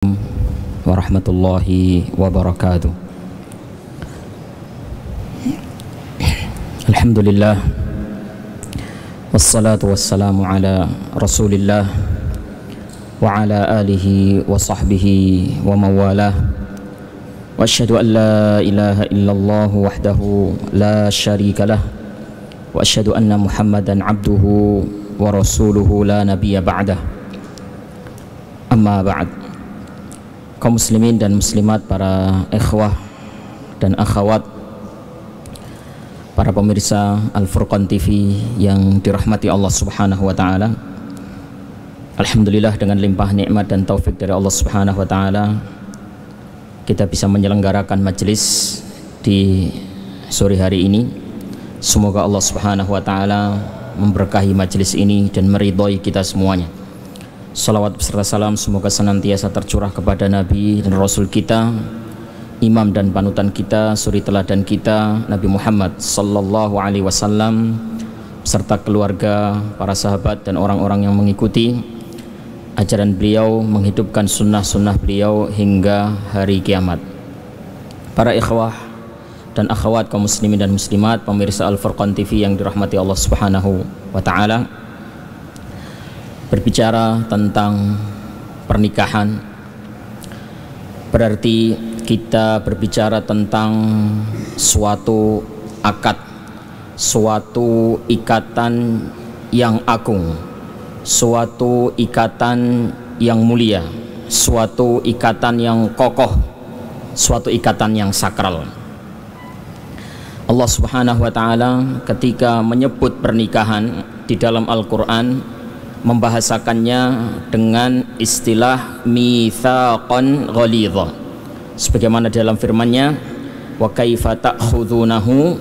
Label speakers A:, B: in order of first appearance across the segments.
A: warahmatullahi wabarakatuh. Alhamdulillah, wassalatu wassalamu ala rasulillah wa ala alihi wa sahbihi wa mawalah, wa asyhadu an la ilaha illallah wahdahu la syarika lah, wa asyhadu anna muhammadan abduhu wa rasuluhu la nabiyya ba'dah. Amma ba'd. Kaum muslimin dan muslimat, para ikhwah dan akhwat, para pemirsa Al-Furqan TV yang dirahmati Allah Subhanahu wa taala. Alhamdulillah, dengan limpah nikmat dan taufik dari Allah Subhanahu wa taala, kita bisa menyelenggarakan majelis di sore hari ini. Semoga Allah Subhanahu wa taala memberkahi majelis ini dan meridhai kita semuanya. Salawat beserta salam semoga senantiasa tercurah kepada Nabi dan Rasul kita, imam dan panutan kita, suri teladan kita, Nabi Muhammad sallallahu alaihi wasallam, beserta keluarga, para sahabat dan orang-orang yang mengikuti ajaran beliau, menghidupkan sunnah-sunnah beliau hingga hari kiamat. Para ikhwah dan akhwat kaum muslimin dan muslimat, pemirsa Al-Furqan TV yang dirahmati Allah Subhanahu wa taala, berbicara tentang pernikahan berarti kita berbicara tentang suatu akad, suatu ikatan yang agung, suatu ikatan yang mulia, suatu ikatan yang kokoh, suatu ikatan yang sakral. Allah Subhanahu wa taala ketika menyebut pernikahan di dalam Al-Qur'an membahasakannya dengan istilah mitsaqan ghalidha, sebagaimana dalam firman-Nya, wa kaifa ta'khudunahu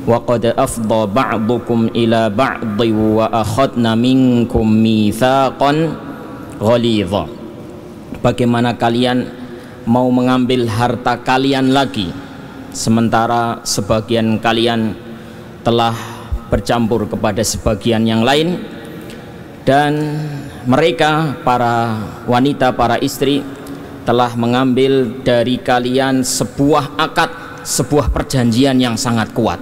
A: wa qad afdha ba'dukum ila ba'dhi wa akhadna minkum mitsaqan ghalidha. Bagaimana kalian mau mengambil harta kalian lagi sementara sebagian kalian telah bercampur kepada sebagian yang lain, dan mereka, para wanita, para istri, telah mengambil dari kalian sebuah akad, sebuah perjanjian yang sangat kuat,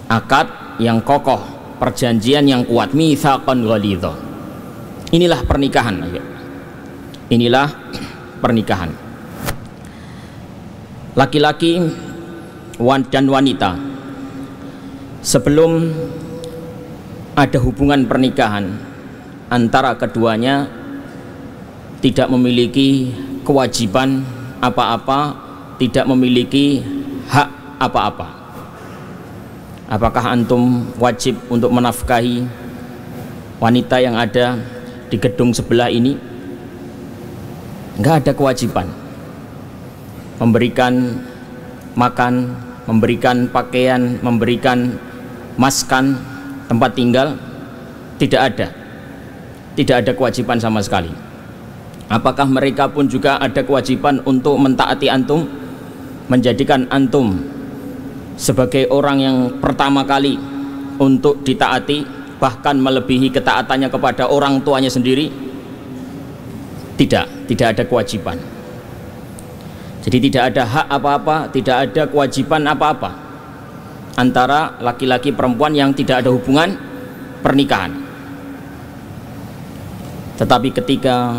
A: akad yang kokoh, perjanjian yang kuat, mitsaqan ghalidha. Inilah pernikahan. Inilah pernikahan. Laki-laki dan wanita sebelum ada hubungan pernikahan antara keduanya tidak memiliki kewajiban apa-apa, tidak memiliki hak apa-apa. Apakah antum wajib untuk menafkahi wanita yang ada di gedung sebelah ini? Enggak ada kewajiban. Memberikan makan, memberikan pakaian, memberikan maskan, tempat tinggal, tidak ada kewajiban sama sekali. Apakah mereka pun juga ada kewajiban untuk mentaati antum, menjadikan antum sebagai orang yang pertama kali untuk ditaati, bahkan melebihi ketaatannya kepada orang tuanya sendiri? Tidak ada kewajiban. Jadi tidak ada hak apa-apa, tidak ada kewajiban apa-apa antara laki-laki perempuan yang tidak ada hubungan pernikahan. Tetapi ketika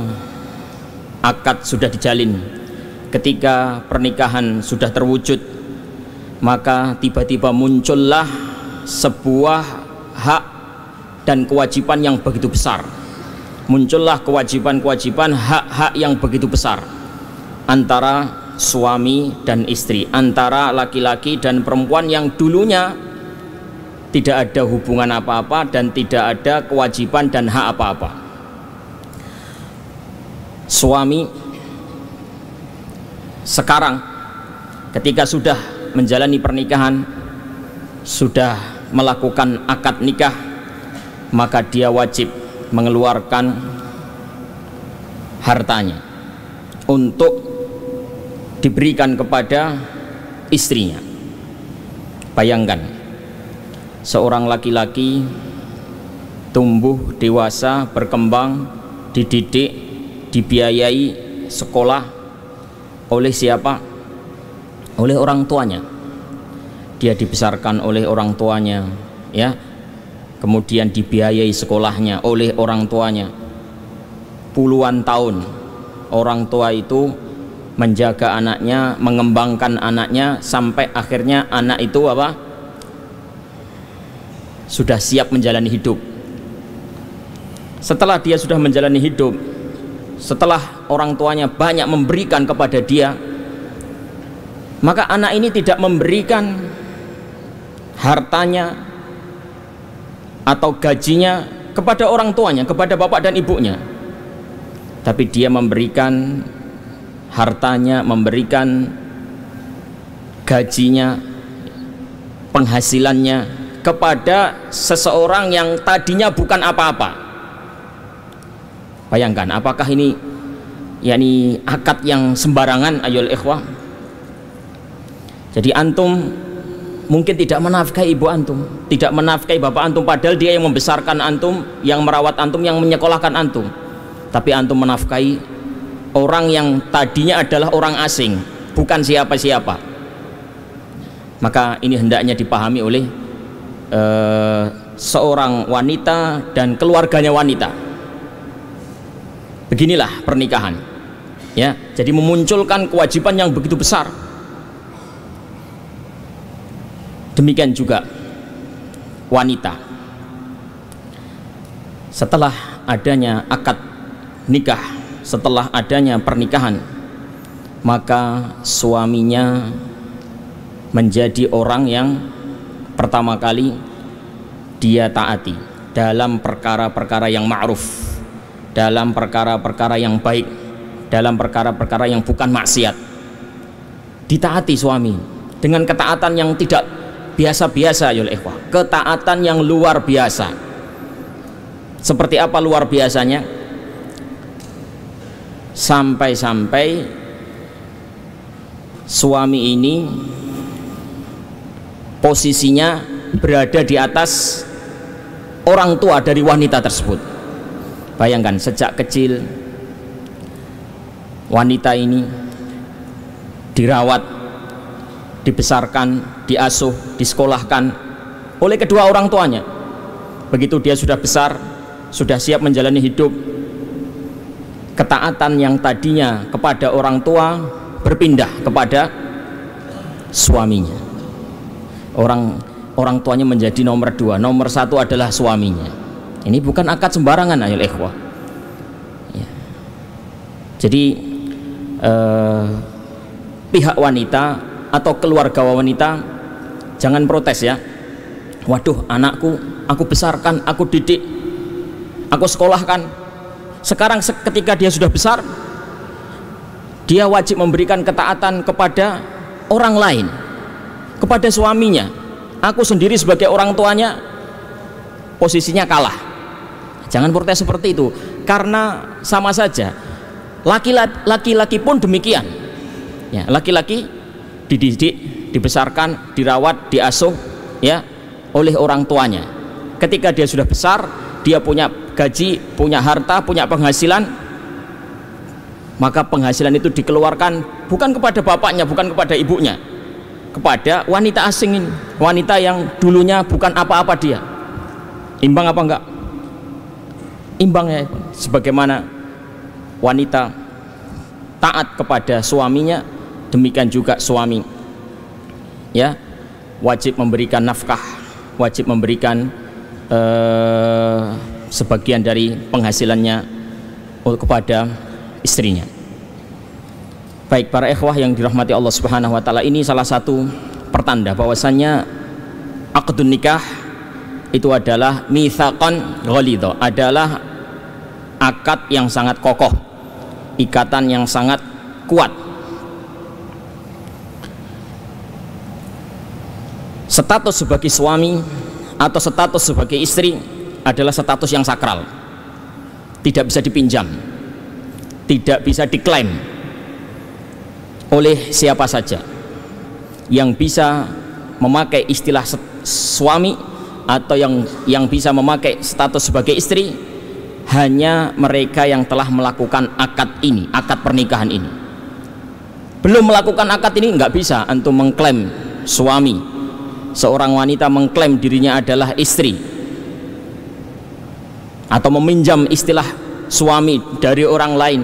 A: akad sudah dijalin, ketika pernikahan sudah terwujud, maka tiba-tiba muncullah sebuah hak dan kewajiban yang begitu besar. Muncullah kewajiban-kewajiban, hak-hak yang begitu besar antara suami dan istri, antara laki-laki dan perempuan yang dulunya tidak ada hubungan apa-apa dan tidak ada kewajiban dan hak apa-apa. Suami sekarang ketika sudah menjalani pernikahan, sudah melakukan akad nikah, maka dia wajib mengeluarkan hartanya untuk diberikan kepada istrinya. Bayangkan, seorang laki-laki tumbuh dewasa, berkembang, dididik, dibiayai sekolah oleh siapa? Oleh orang tuanya. Dia dibesarkan oleh orang tuanya, ya. Kemudian dibiayai sekolahnya oleh orang tuanya. Puluhan tahun orang tua itu menjaga anaknya, mengembangkan anaknya sampai akhirnya anak itu apa? Sudah siap menjalani hidup. Setelah dia sudah menjalani hidup, setelah orang tuanya banyak memberikan kepada dia, maka anak ini tidak memberikan hartanya atau gajinya kepada orang tuanya, kepada bapak dan ibunya, tapi dia memberikan hartanya, memberikan gajinya, penghasilannya kepada seseorang yang tadinya bukan apa-apa. Bayangkan, apakah ini yakni akad yang sembarangan, ayol ikhwah? Jadi antum mungkin tidak menafkahi ibu antum, tidak menafkahi bapak antum, padahal dia yang membesarkan antum, yang merawat antum, yang menyekolahkan antum. Tapi antum menafkahi orang yang tadinya adalah orang asing, bukan siapa-siapa. Maka ini hendaknya dipahami oleh seorang wanita dan keluarganya wanita. Beginilah pernikahan, ya. Jadi memunculkan kewajiban yang begitu besar. Demikian juga wanita. Setelah adanya akad nikah, setelah adanya pernikahan, maka suaminya menjadi orang yang pertama kali dia taati dalam perkara-perkara yang ma'ruf, dalam perkara-perkara yang baik, dalam perkara-perkara yang bukan maksiat. Ditaati suami dengan ketaatan yang tidak biasa-biasa, ya ikhwah, ketaatan yang luar biasa. Seperti apa luar biasanya? Sampai-sampai suami ini posisinya berada di atas orang tua dari wanita tersebut. Bayangkan, sejak kecil wanita ini dirawat, dibesarkan, diasuh, disekolahkan oleh kedua orang tuanya. Begitu dia sudah besar, sudah siap menjalani hidup, ketaatan yang tadinya kepada orang tua berpindah kepada suaminya. Orang tuanya menjadi nomor dua, nomor satu adalah suaminya. Ini bukan akad sembarangan, ayol ikhwah, ya. Jadi pihak wanita atau keluarga wanita jangan protes, ya. Waduh, anakku aku besarkan, aku didik, aku sekolahkan. Sekarang ketika dia sudah besar, dia wajib memberikan ketaatan kepada orang lain, kepada suaminya. Aku sendiri sebagai orang tuanya posisinya kalah. Jangan protes seperti itu, karena sama saja laki-laki pun demikian, ya. Laki-laki dididik, dibesarkan, dirawat, diasuh, ya, oleh orang tuanya. Ketika dia sudah besar, dia punya gaji, punya harta, punya penghasilan, maka penghasilan itu dikeluarkan bukan kepada bapaknya, bukan kepada ibunya, kepada wanita asing ini, wanita yang dulunya bukan apa-apa dia. Imbang apa enggak? Imbang, ya. Sebagaimana wanita taat kepada suaminya, demikian juga suami, ya, wajib memberikan nafkah, wajib memberikan sebagian dari penghasilannya kepada istrinya. Baik para ikhwah yang dirahmati Allah Subhanahu wa taala, ini salah satu pertanda bahwasannya akdun nikah itu adalah mitsaqan ghalidha, adalah akad yang sangat kokoh, ikatan yang sangat kuat. Status sebagai suami atau status sebagai istri adalah status yang sakral, tidak bisa dipinjam, tidak bisa diklaim oleh siapa saja. Yang bisa memakai istilah suami atau yang bisa memakai status sebagai istri hanya mereka yang telah melakukan akad ini, akad pernikahan ini. Belum melakukan akad ini nggak bisa antum mengklaim suami. Seorang wanita mengklaim dirinya adalah istri atau meminjam istilah suami dari orang lain,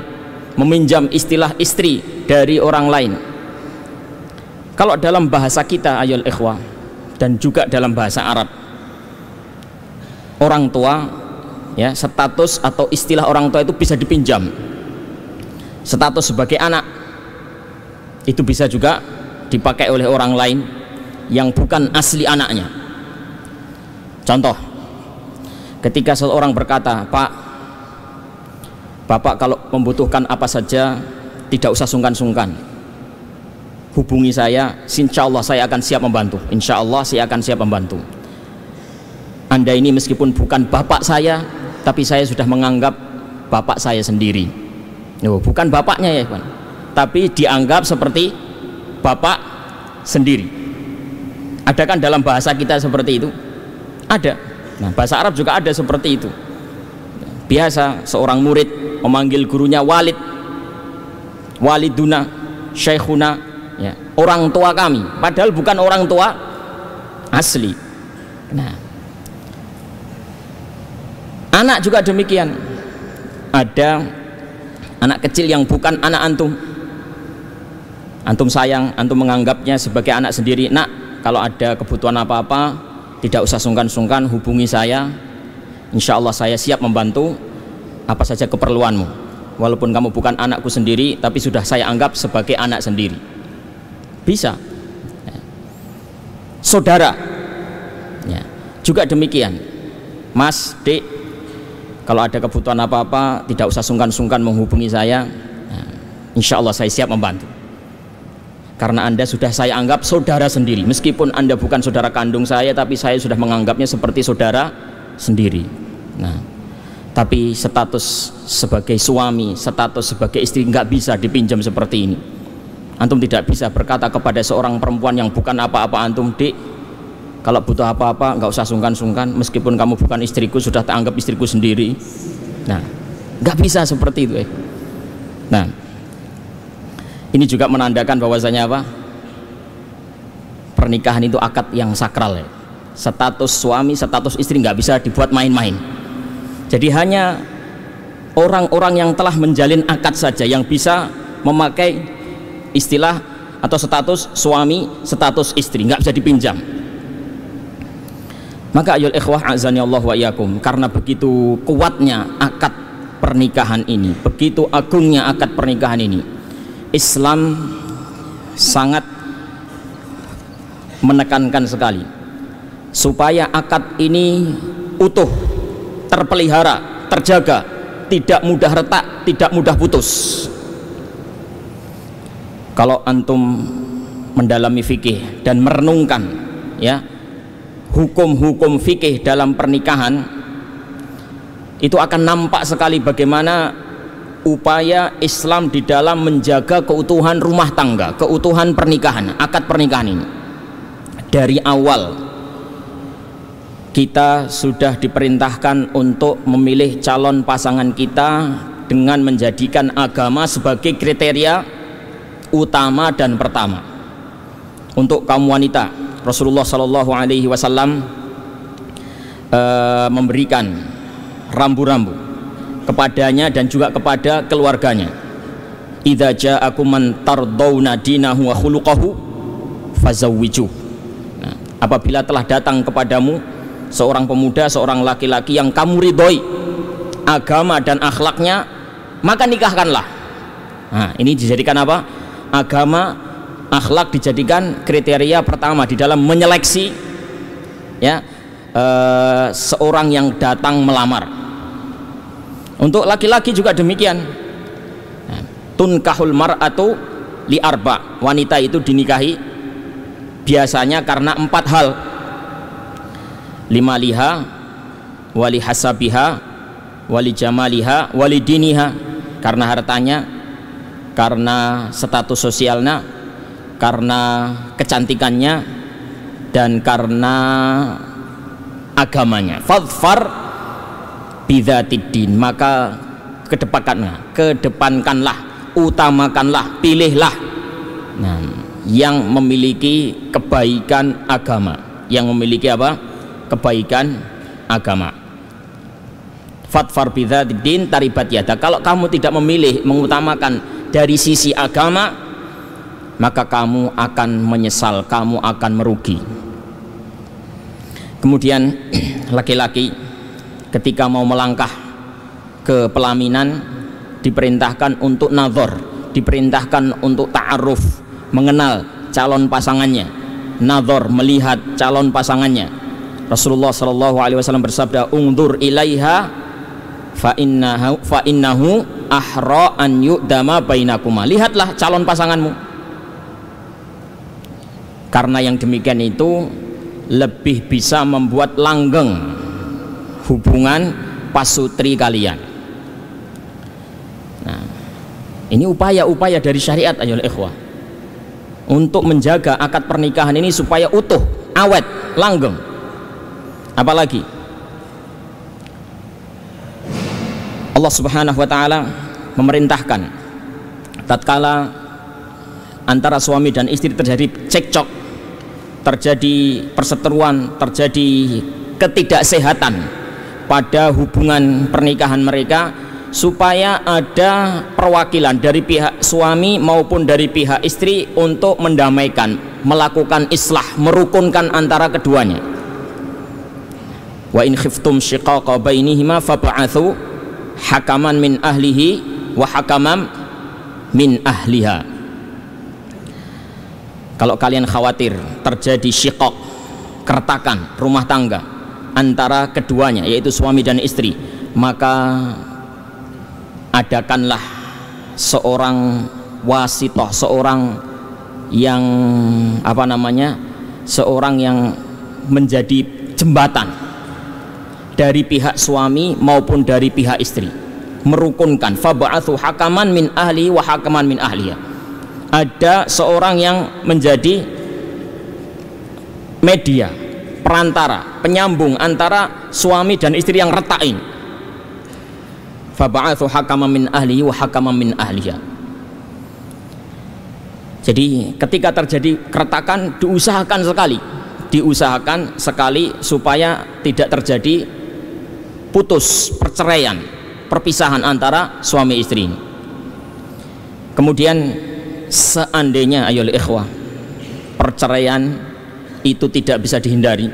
A: meminjam istilah istri dari orang lain. Kalau dalam bahasa kita ayol ikhwah dan juga dalam bahasa Arab, orang tua, ya, status atau istilah orang tua itu bisa dipinjam. Status sebagai anak itu bisa juga dipakai oleh orang lain yang bukan asli anaknya. Contoh, ketika seorang berkata, "Pak, Bapak kalau membutuhkan apa saja tidak usah sungkan-sungkan, hubungi saya, insya Allah saya akan siap membantu. Insya Allah saya akan siap membantu. Anda ini meskipun bukan bapak saya, tapi saya sudah menganggap bapak saya sendiri." Bukan bapaknya ya, Pak, tapi dianggap seperti bapak sendiri. Ada kan dalam bahasa kita seperti itu? Ada. Nah, bahasa Arab juga ada seperti itu. Biasa seorang murid memanggil gurunya walid, waliduna, syekhuna, ya, orang tua kami, padahal bukan orang tua asli. Nah, anak juga demikian. Ada anak kecil yang bukan anak antum, antum sayang, antum menganggapnya sebagai anak sendiri. Nak, kalau ada kebutuhan apa-apa tidak usah sungkan-sungkan, hubungi saya, insya Allah saya siap membantu apa saja keperluanmu, walaupun kamu bukan anakku sendiri, tapi sudah saya anggap sebagai anak sendiri. Bisa. Saudara, ya, juga demikian. Mas, Dek, kalau ada kebutuhan apa-apa tidak usah sungkan-sungkan menghubungi saya, nah, insya Allah saya siap membantu, karena Anda sudah saya anggap saudara sendiri. Meskipun Anda bukan saudara kandung saya, tapi saya sudah menganggapnya seperti saudara sendiri. Nah, tapi status sebagai suami, status sebagai istri nggak bisa dipinjam seperti ini. Antum tidak bisa berkata kepada seorang perempuan yang bukan apa-apa antum, "Dek, kalau butuh apa-apa nggak usah sungkan-sungkan, meskipun kamu bukan istriku, sudah tak anggap istriku sendiri." Nah, nggak bisa seperti itu. Nah, ini juga menandakan bahwasanya apa? Pernikahan itu akad yang sakral, ya. Status suami, status istri nggak bisa dibuat main-main. Jadi hanya orang-orang yang telah menjalin akad saja yang bisa memakai istilah atau status suami, status istri, nggak bisa dipinjam. Maka ayol ikhwah azani Allah wa iyyakum, karena begitu kuatnya akad pernikahan ini, begitu agungnya akad pernikahan ini, Islam sangat menekankan sekali supaya akad ini utuh, terpelihara, terjaga, tidak mudah retak, tidak mudah putus. Kalau antum mendalami fikih dan merenungkan, ya, hukum-hukum fikih dalam pernikahan, itu akan nampak sekali bagaimana upaya Islam di dalam menjaga keutuhan rumah tangga, keutuhan pernikahan, akad pernikahan ini. Dari awal kita sudah diperintahkan untuk memilih calon pasangan kita dengan menjadikan agama sebagai kriteria utama dan pertama. Untuk kaum wanita, Rasulullah Shallallahu Alaihi Wasallam memberikan rambu-rambu kepadanya dan juga kepada keluarganya. Idza ja'akum man tardawna dinahu wa khuluquhu fazawwijuh. Nah, apabila telah datang kepadamu seorang pemuda, seorang laki-laki yang kamu ridhoi agama dan akhlaknya, maka nikahkanlah. Nah, ini dijadikan apa? Agama, akhlak dijadikan kriteria pertama di dalam menyeleksi, ya, seorang yang datang melamar. Untuk laki-laki juga demikian. Nah, tunkahul mar'atu li arba, wanita itu dinikahi biasanya karena 4 hal: lima liha, wali hasabiha, wali jamaliha, wali diniha, karena hartanya, karena status sosialnya, karena kecantikannya, dan karena agamanya. Fadfar bidzatiddin, maka kedepankanlah, utamakanlah, pilihlah yang memiliki kebaikan agama, yang memiliki apa? Kebaikan agama. Fatfar bidzatiddin taribat yada. Kalau kamu tidak memilih, mengutamakan dari sisi agama, maka kamu akan menyesal, kamu akan merugi. Kemudian laki-laki ketika mau melangkah ke pelaminan diperintahkan untuk nazar, diperintahkan untuk ta'aruf, mengenal calon pasangannya, nazar, melihat calon pasangannya. Rasulullah SAW bersabda, "Ungdur ilaiha fa innahu ahra an yu'dama bainakuma." Lihatlah calon pasanganmu, karena yang demikian itu lebih bisa membuat langgeng hubungan pasutri kalian. Nah, ini upaya-upaya dari syariat ayolah ikhwah untuk menjaga akad pernikahan ini supaya utuh, awet, langgeng. Apalagi Allah Subhanahu wa taala memerintahkan tatkala antara suami dan istri terjadi cekcok, terjadi perseteruan, terjadi ketidaksehatan pada hubungan pernikahan mereka, supaya ada perwakilan dari pihak suami maupun dari pihak istri untuk mendamaikan, melakukan islah, merukunkan antara keduanya. Wa in khiftum shiqaqa bainihima fab'atsu hakaman min ahlihi wa hakaman min ahliha. Kalau kalian khawatir terjadi syiqaq, keretakan rumah tangga antara keduanya, yaitu suami dan istri, maka adakanlah seorang wasithah, seorang yang seorang yang menjadi jembatan dari pihak suami maupun dari pihak istri, merukunkan. Fab'atsu hakaman min ahli wa hakaman min ahliya. Ada seorang yang menjadi media, perantara, penyambung antara suami dan istri yang retak ini. Fab'atsu hakaman min ahli wa hakaman min ahliya. Jadi ketika terjadi keretakan diusahakan sekali supaya tidak terjadi putus, perceraian, perpisahan antara suami istri. Kemudian seandainya ayolah ikhwah perceraian itu tidak bisa dihindari,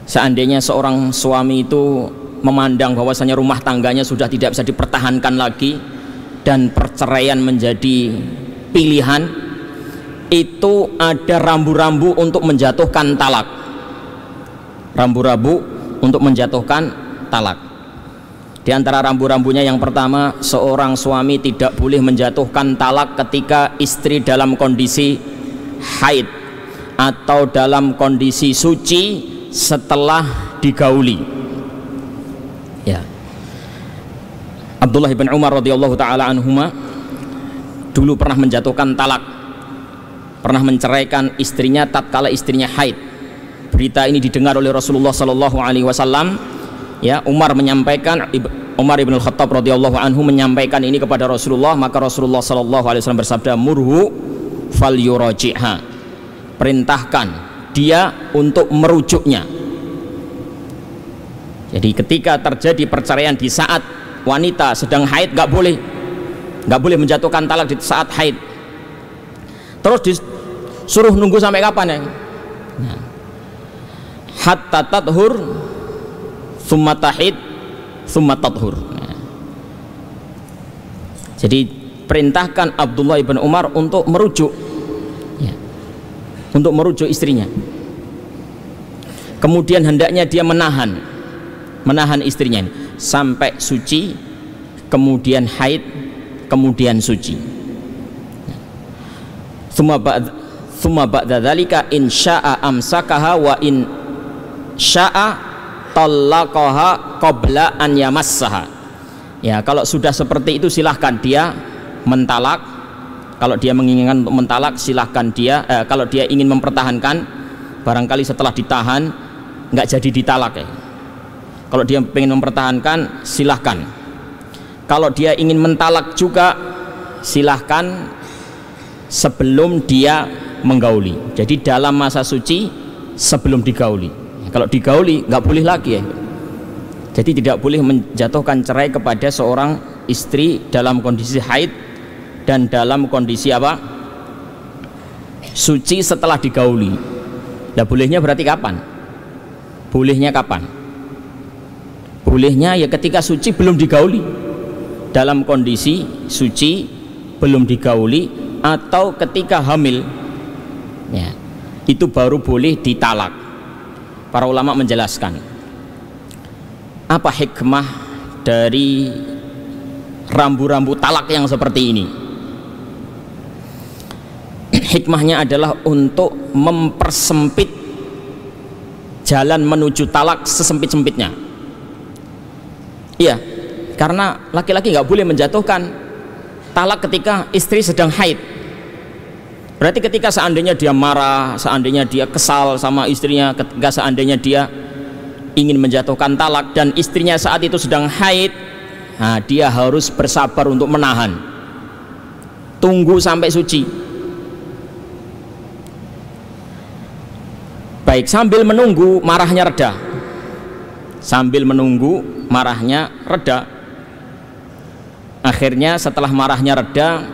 A: seandainya seorang suami itu memandang bahwasanya rumah tangganya sudah tidak bisa dipertahankan lagi dan perceraian menjadi pilihan, itu ada rambu-rambu untuk menjatuhkan talak. Rambu-rambu untuk menjatuhkan talak. Di antara rambu-rambunya yang pertama, seorang suami tidak boleh menjatuhkan talak ketika istri dalam kondisi haid atau dalam kondisi suci setelah digauli. Ya. Abdullah bin Umar radhiyallahu taala anhuma dulu pernah menjatuhkan talak, pernah menceraikan istrinya tatkala istrinya haid. Berita ini didengar oleh Rasulullah sallallahu alaihi wasallam. Ya, Umar ibn al-Khattab radhiyallahu anhu menyampaikan ini kepada Rasulullah, maka Rasulullah sallallahu alaihi wasallam bersabda, "Murhu falyuraji'ha." Perintahkan dia untuk merujuknya. Jadi ketika terjadi perceraian di saat wanita sedang haid, nggak boleh menjatuhkan talak di saat haid. Terus disuruh nunggu sampai kapan ya? Nah, hatta tathur summa tahid summa tathur. Nah, jadi perintahkan Abdullah ibn Umar untuk merujuk, ya, untuk merujuk istrinya. Kemudian hendaknya dia menahan istrinya ini sampai suci, kemudian haid, kemudian suci. Summa ba'da dzalika in syaa amsakaha wa in syaa talaqaha qabla an yamassaha. Ya, kalau sudah seperti itu silahkan dia mentalak. Kalau dia menginginkan untuk mentalak, silahkan dia. Kalau dia ingin mempertahankan, barangkali setelah ditahan nggak jadi ditalak ya. Kalau dia ingin mempertahankan, silahkan. Kalau dia ingin mentalak juga, silahkan sebelum dia menggauli. Jadi dalam masa suci sebelum digauli. Kalau digauli nggak boleh lagi ya. Jadi tidak boleh menjatuhkan cerai kepada seorang istri dalam kondisi haid dan dalam kondisi apa? Suci setelah digauli. Nah, bolehnya berarti kapan? Bolehnya kapan? Bolehnya ya ketika suci belum digauli. Dalam kondisi suci belum digauli atau ketika hamil. Ya, itu baru boleh ditalak. Para ulama menjelaskan apa hikmah dari rambu-rambu talak yang seperti ini. Hikmahnya adalah untuk mempersempit jalan menuju talak sesempit-sempitnya. Iya, karena laki-laki nggak boleh menjatuhkan talak ketika istri sedang haid. Berarti ketika seandainya dia marah, seandainya dia kesal sama istrinya, ketika seandainya dia ingin menjatuhkan talak dan istrinya saat itu sedang haid, nah, dia harus bersabar untuk menahan, tunggu sampai suci. Baik, sambil menunggu marahnya reda, sambil menunggu marahnya reda. Akhirnya setelah marahnya reda,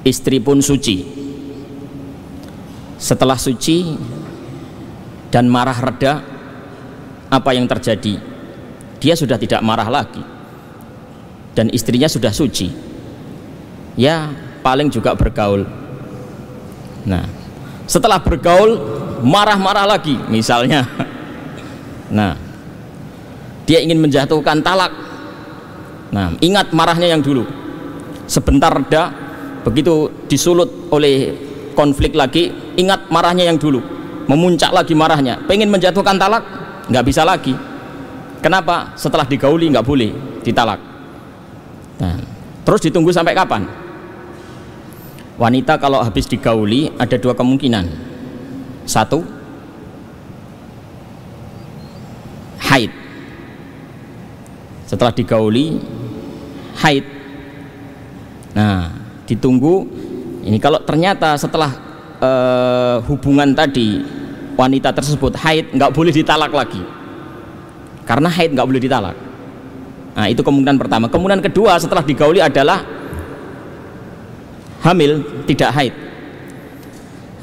A: istri pun suci. Setelah suci dan marah reda, apa yang terjadi? Dia sudah tidak marah lagi dan istrinya sudah suci. Ya paling juga bergaul. Nah, setelah bergaul marah-marah lagi misalnya. Nah, dia ingin menjatuhkan talak. Nah, ingat marahnya yang dulu. Sebentar reda, begitu disulut oleh konflik lagi, ingat marahnya yang dulu, memuncak lagi marahnya, pengen menjatuhkan talak, nggak bisa lagi. Kenapa? Setelah digauli nggak boleh ditalak. Nah, terus ditunggu sampai kapan? Wanita kalau habis digauli ada dua kemungkinan. Satu, haid. Setelah digauli haid. Nah, ditunggu. Ini kalau ternyata setelah hubungan tadi wanita tersebut haid, nggak boleh ditalak lagi, karena haid nggak boleh ditalak. Nah, itu kemungkinan pertama. Kemungkinan kedua setelah digauli adalah hamil, tidak haid.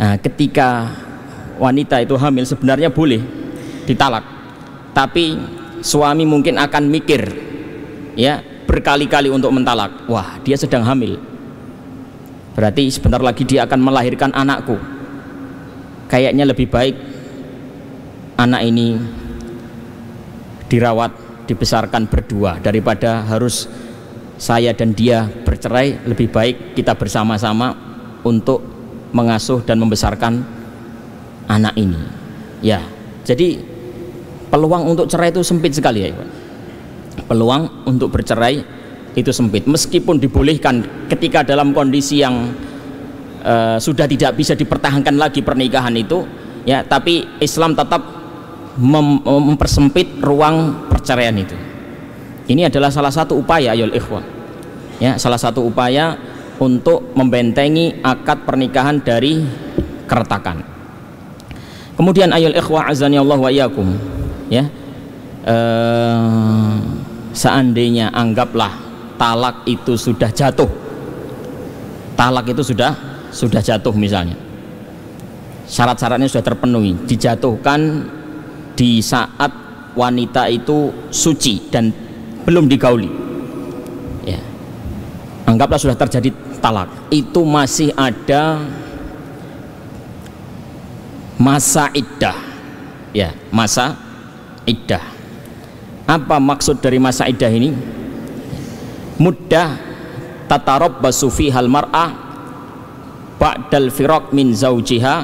A: Nah, ketika wanita itu hamil sebenarnya boleh ditalak, tapi suami mungkin akan mikir ya berkali-kali untuk mentalak. Wah, dia sedang hamil, berarti sebentar lagi dia akan melahirkan anakku. Kayaknya lebih baik anak ini dirawat, dibesarkan berdua daripada harus saya dan dia bercerai. Lebih baik kita bersama-sama untuk mengasuh dan membesarkan anak ini. Ya, jadi peluang untuk cerai itu sempit sekali ya, Pak. Peluang untuk bercerai itu sempit, meskipun dibolehkan ketika dalam kondisi yang sudah tidak bisa dipertahankan lagi pernikahan itu ya, tapi Islam tetap mempersempit ruang perceraian itu. Ini adalah salah satu upaya ayol ikhwah ya, salah satu upaya untuk membentengi akad pernikahan dari keretakan. Kemudian ayol ikhwah azani Allah wa iyyakum ya, seandainya anggaplah talak itu sudah jatuh, talak itu sudah jatuh misalnya, syarat-syaratnya sudah terpenuhi, dijatuhkan di saat wanita itu suci dan belum digauli ya, anggaplah sudah terjadi talak, itu masih ada masa iddah ya, masa iddah. Apa maksud dari masa iddah ini? Muddah tatarabbasu fihal mar'ah ba'dal firaq min zaujiha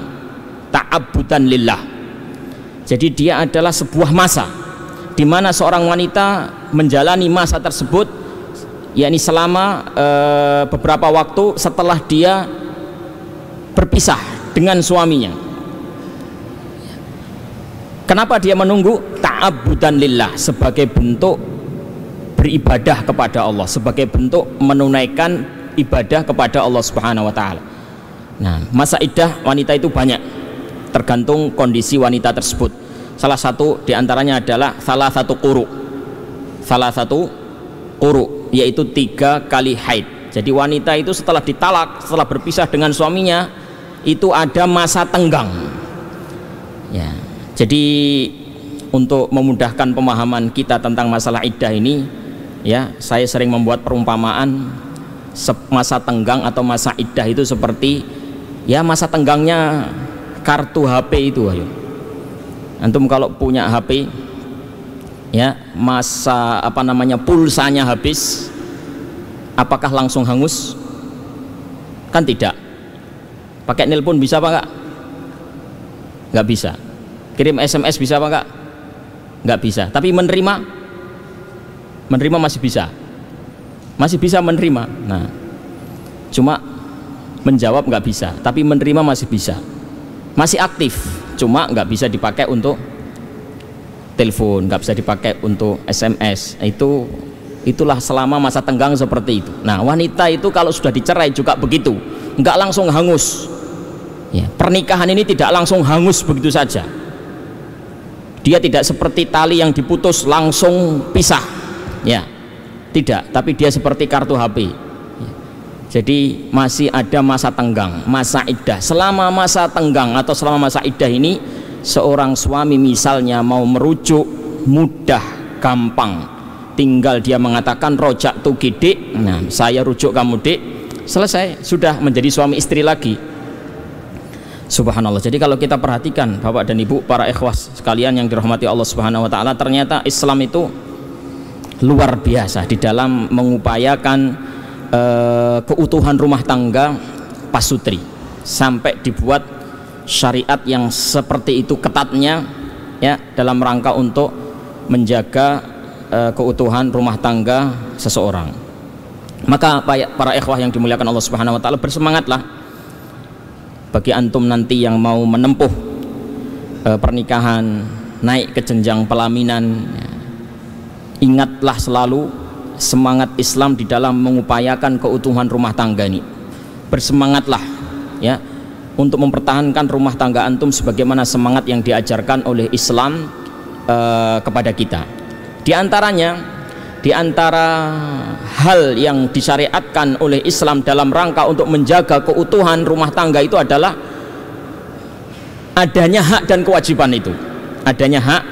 A: ta'abbudan lillah. Jadi dia adalah sebuah masa di mana seorang wanita menjalani masa tersebut, yakni selama beberapa waktu setelah dia berpisah dengan suaminya. Kenapa dia menunggu? Ta'abudan lillah, sebagai bentuk beribadah kepada Allah, sebagai bentuk menunaikan ibadah kepada Allah Subhanahu wa taala. Nah, masa iddah wanita itu banyak, tergantung kondisi wanita tersebut. Salah satu diantaranya adalah salah satu quru, yaitu 3 kali haid. Jadi wanita itu setelah ditalak, setelah berpisah dengan suaminya, itu ada masa tenggang. Ya, jadi untuk memudahkan pemahaman kita tentang masalah iddah ini, ya, saya sering membuat perumpamaan masa tenggang atau masa iddah itu seperti, ya, masa tenggangnya kartu HP itu. Ayo, antum kalau punya HP, ya, masa pulsanya habis, apakah langsung hangus? Kan tidak. Pakai nelpon bisa apa enggak? Enggak bisa. Kirim SMS bisa apa enggak? Enggak bisa. Tapi menerima masih bisa. Masih bisa menerima. Nah, cuma menjawab enggak bisa, tapi menerima masih bisa. Masih aktif, cuma enggak bisa dipakai untuk telepon, nggak bisa dipakai untuk SMS. Itulah selama masa tenggang seperti itu. Nah, wanita itu kalau sudah dicerai juga begitu, nggak langsung hangus. Ya, pernikahan ini tidak langsung hangus begitu saja. Dia tidak seperti tali yang diputus langsung pisah, ya, tidak. Tapi dia seperti kartu HP. Ya. Jadi masih ada masa tenggang, masa iddah. Selama masa tenggang atau selama masa iddah ini, seorang suami misalnya mau merujuk, mudah, gampang, tinggal dia mengatakan rojak tu gidik, nah, saya rujuk kamu dik, selesai, sudah menjadi suami istri lagi. Subhanallah. Jadi kalau kita perhatikan Bapak dan Ibu, para ikhwas sekalian yang dirahmati Allah Subhanahu wa taala, ternyata Islam itu luar biasa di dalam mengupayakan keutuhan rumah tangga pasutri, sampai dibuat syariat yang seperti itu ketatnya, ya, dalam rangka untuk menjaga keutuhan rumah tangga seseorang. Maka para ikhwah yang dimuliakan Allah Subhanahu wa taala, bersemangatlah bagi antum nanti yang mau menempuh pernikahan, naik ke jenjang pelaminan. Ingatlah selalu semangat Islam di dalam mengupayakan keutuhan rumah tangga ini. Bersemangatlah, ya, untuk mempertahankan rumah tangga antum sebagaimana semangat yang diajarkan oleh Islam kepada kita. Di antara hal yang disyariatkan oleh Islam dalam rangka untuk menjaga keutuhan rumah tangga itu adalah adanya hak dan kewajiban itu. Adanya hak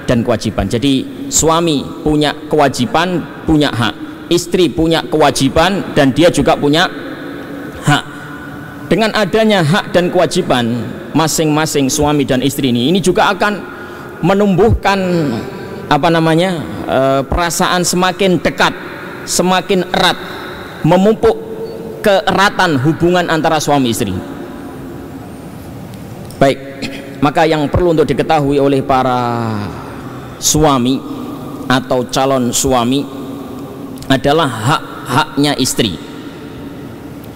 A: dan kewajiban. Jadi suami punya kewajiban, punya hak. Istri punya kewajiban dan dia juga punya hak. Dengan adanya hak dan kewajiban masing-masing suami dan istri ini juga akan menumbuhkan perasaan semakin dekat, semakin erat, memupuk keeratan hubungan antara suami istri. Baik, maka yang perlu untuk diketahui oleh para suami atau calon suami adalah hak-haknya istri.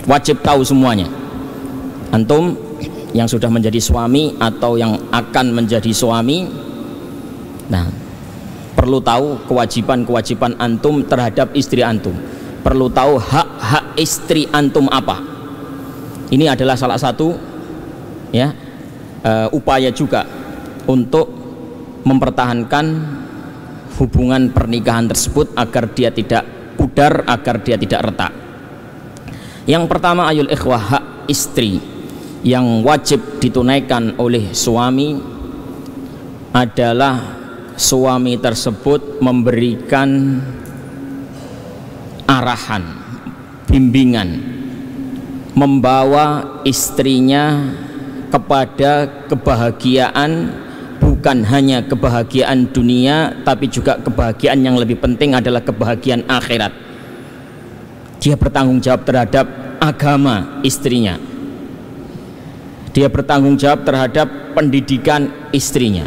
A: Wajib tahu semuanya. Antum yang sudah menjadi suami atau yang akan menjadi suami, nah, perlu tahu kewajiban-kewajiban antum terhadap istri antum. Perlu tahu hak-hak istri antum apa. Ini adalah salah satu, ya, upaya juga untuk mempertahankan hubungan pernikahan tersebut agar dia tidak pudar, agar dia tidak retak. Yang pertama, ayul ikhwah, hak istri yang wajib ditunaikan oleh suami adalah suami tersebut memberikan arahan, bimbingan, membawa istrinya kepada kebahagiaan, bukan hanya kebahagiaan dunia tapi juga kebahagiaan yang lebih penting adalah kebahagiaan akhirat. Dia bertanggung jawab terhadap agama istrinya, dia bertanggung jawab terhadap pendidikan istrinya,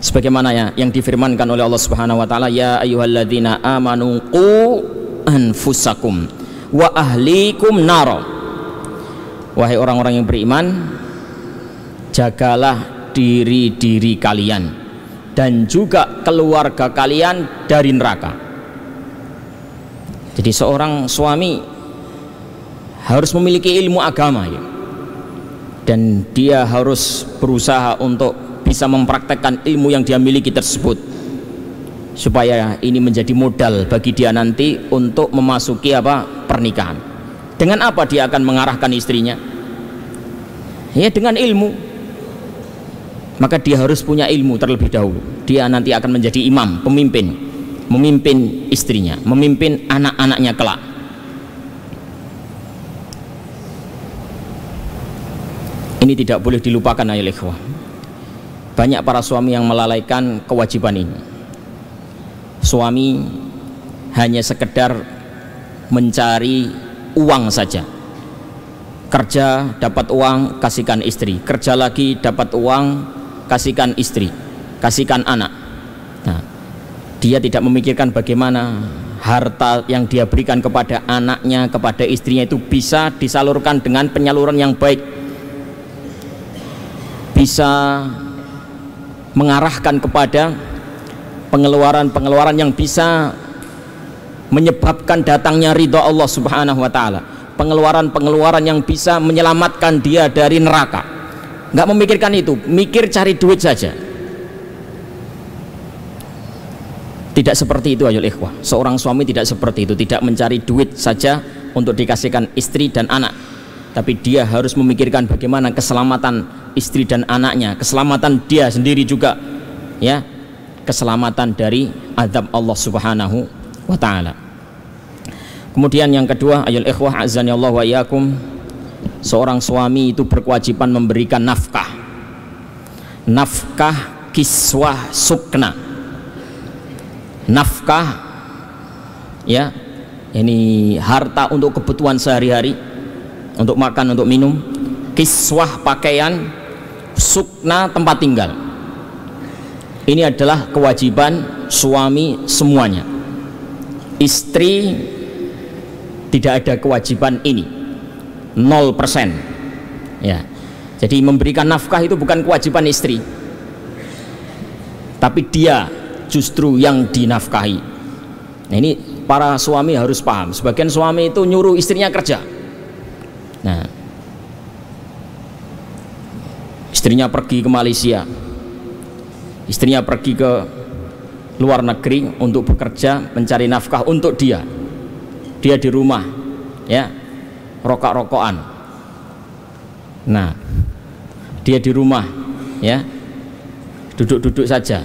A: sebagaimana yang difirmankan oleh Allah Subhanahu wa taala, ya ayyuhalladzina amanu qu anfusakum wa ahlikum naro. Wahai orang-orang yang beriman, jagalah diri-diri kalian dan juga keluarga kalian dari neraka. Jadi seorang suami harus memiliki ilmu agama ya, dan dia harus berusaha untuk bisa mempraktekkan ilmu yang dia miliki tersebut, supaya ini menjadi modal bagi dia nanti untuk memasuki pernikahan. Dengan apa dia akan mengarahkan istrinya? Ya dengan ilmu. Maka dia harus punya ilmu terlebih dahulu. Dia nanti akan menjadi imam, pemimpin, memimpin istrinya, memimpin anak-anaknya kelak. Ini tidak boleh dilupakan ayol ikhwah. Banyak para suami yang melalaikan kewajiban ini. Suami hanya sekedar mencari uang saja. Kerja dapat uang, kasihkan istri. Kerja lagi dapat uang, kasihkan istri, kasihkan anak. Nah, dia tidak memikirkan bagaimana harta yang dia berikan kepada anaknya, kepada istrinya itu bisa disalurkan dengan penyaluran yang baik, bisa mengarahkan kepada pengeluaran-pengeluaran yang bisa menyebabkan datangnya ridha Allah Subhanahu wa taala, pengeluaran-pengeluaran yang bisa menyelamatkan dia dari neraka. Nggak memikirkan itu, mikir cari duit saja. Tidak seperti itu ayol ikhwah. Seorang suami tidak seperti itu, tidak mencari duit saja untuk dikasihkan istri dan anak, tapi dia harus memikirkan bagaimana keselamatan istri dan anaknya, keselamatan dia sendiri juga ya, keselamatan dari azab Allah Subhanahu wa taala. Kemudian yang kedua ayol ikhwah azani Allah wa iyyakum, seorang suami itu berkewajiban memberikan nafkah. Nafkah kiswah sukna. Nafkah ya, ini harta untuk kebutuhan sehari-hari, untuk makan, untuk minum. Kiswah pakaian, sukna tempat tinggal. Ini adalah kewajiban suami semuanya. Istri tidak ada kewajiban ini, 0% ya. Jadi memberikan nafkah itu bukan kewajiban istri, tapi dia justru yang dinafkahi. Nah, ini para suami harus paham. Sebagian suami itu nyuruh istrinya kerja. Nah, istrinya pergi ke Malaysia, istrinya pergi ke luar negeri untuk bekerja mencari nafkah untuk dia. Dia di rumah ya, rokok-rokokan. Nah, dia di rumah ya, duduk-duduk saja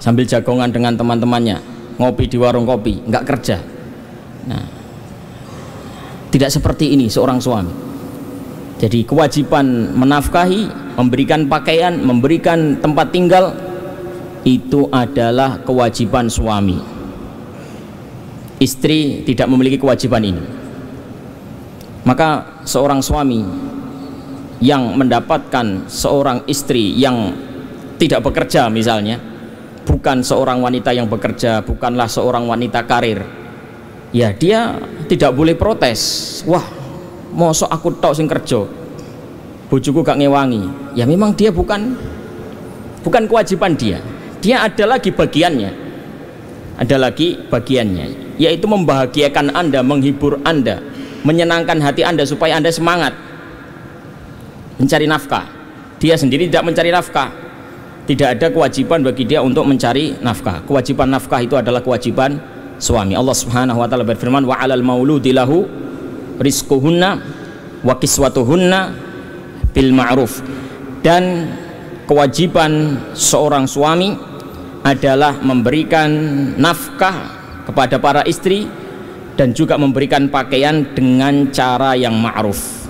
A: sambil jagongan dengan teman-temannya, ngopi di warung kopi, nggak kerja. Nah, tidak seperti ini seorang suami. Jadi kewajiban menafkahi, memberikan pakaian, memberikan tempat tinggal, itu adalah kewajiban suami. Istri tidak memiliki kewajiban ini. Maka seorang suami yang mendapatkan seorang istri yang tidak bekerja misalnya, bukan seorang wanita yang bekerja, bukanlah seorang wanita karir, ya dia tidak boleh protes. Wah, mosok aku tok sing kerja, bojoku gak ngewangi. Ya memang dia bukan kewajiban dia. Dia ada lagi bagiannya, yaitu membahagiakan Anda, menghibur Anda, menyenangkan hati Anda supaya Anda semangat mencari nafkah. Dia sendiri tidak mencari nafkah, tidak ada kewajiban bagi dia untuk mencari nafkah. Kewajiban nafkah itu adalah kewajiban suami. Allah Subhanahu wa taala berfirman, wa 'alal mauludi lahu rizquhunna wa kiswatuhunna bil ma'ruf. Dan kewajiban seorang suami adalah memberikan nafkah kepada para istri dan juga memberikan pakaian dengan cara yang ma'ruf.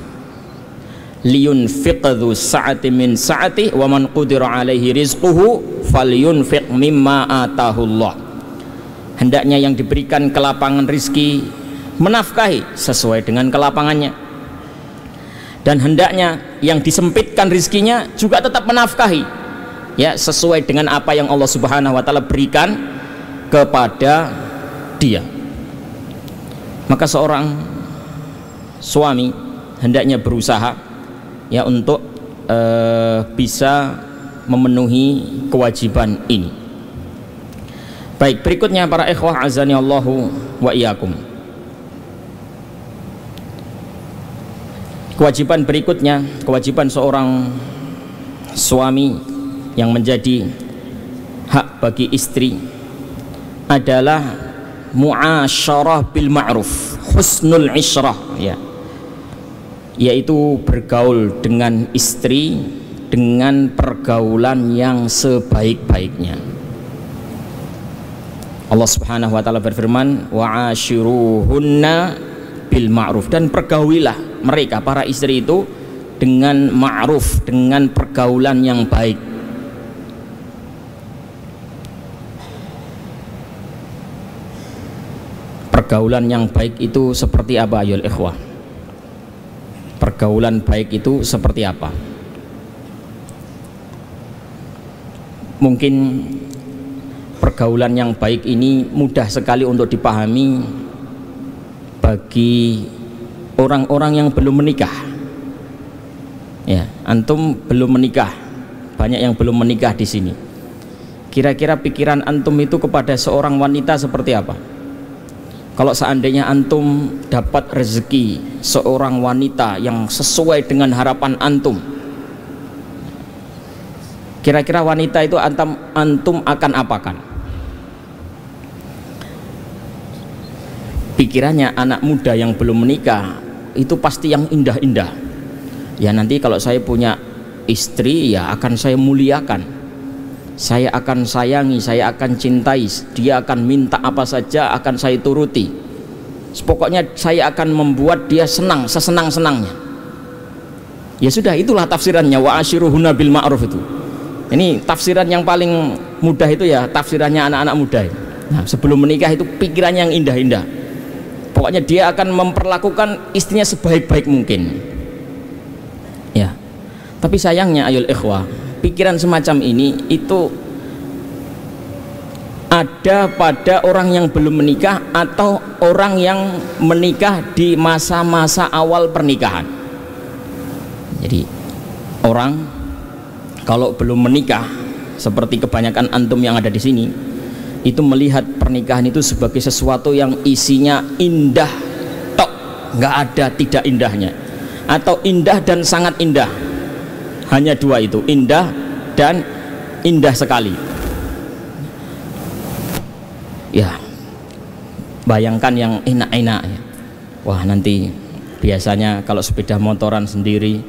A: Liyunfiq dzu sa'ati min sa'ati wa man qudira alaihi rizquhu falyunfiq mimma atahullah. Hendaknya yang diberikan kelapangan rizki menafkahi sesuai dengan kelapangannya, dan hendaknya yang disempitkan rizkinya juga tetap menafkahi ya, sesuai dengan apa yang Allah Subhanahu wa taala berikan kepada dia. Maka seorang suami hendaknya berusaha ya untuk bisa memenuhi kewajiban ini. Baik, berikutnya para ikhwah azani Allahu wa iyyakum. Kewajiban berikutnya, kewajiban seorang suami yang menjadi hak bagi istri adalah muasyarah bil ma'ruf, husnul isyrah, ya, yaitu bergaul dengan istri dengan pergaulan yang sebaik-baiknya. Allah Subhanahu wa taala berfirman, wa'ashiruhunna bil ma'ruf, dan pergaulilah mereka para istri itu dengan ma'ruf, dengan pergaulan yang baik. Pergaulan yang baik itu seperti apa ayol ikhwah? Pergaulan baik itu seperti apa? Mungkin pergaulan yang baik ini mudah sekali untuk dipahami bagi orang-orang yang belum menikah. Ya, antum belum menikah, banyak yang belum menikah di sini. Kira-kira pikiran antum itu kepada seorang wanita seperti apa? Kalau seandainya antum dapat rezeki seorang wanita yang sesuai dengan harapan antum, kira-kira wanita itu antum akan apakan? Pikirannya anak muda yang belum menikah itu pasti yang indah-indah. Ya, nanti kalau saya punya istri ya akan saya muliakan, saya akan sayangi, saya akan cintai, dia akan minta apa saja akan saya turuti. Pokoknya saya akan membuat dia senang sesenang-senangnya. Ya sudah, itulah tafsirannya wa'ashiruhunna bil ma'ruf itu. Ini tafsiran yang paling mudah itu ya, tafsirannya anak-anak muda. Nah, sebelum menikah itu pikirannya yang indah-indah. Pokoknya dia akan memperlakukan istrinya sebaik-baik mungkin. Ya. Tapi sayangnya ayol ikhwah, pikiran semacam ini itu ada pada orang yang belum menikah atau orang yang menikah di masa-masa awal pernikahan. Jadi orang kalau belum menikah seperti kebanyakan antum yang ada di sini itu melihat pernikahan itu sebagai sesuatu yang isinya indah tok, nggak ada tidak indahnya, atau indah dan sangat indah. Hanya dua itu, indah dan indah sekali. Ya, bayangkan yang enak-enak ya. Wah, nanti biasanya kalau sepeda motoran sendiri,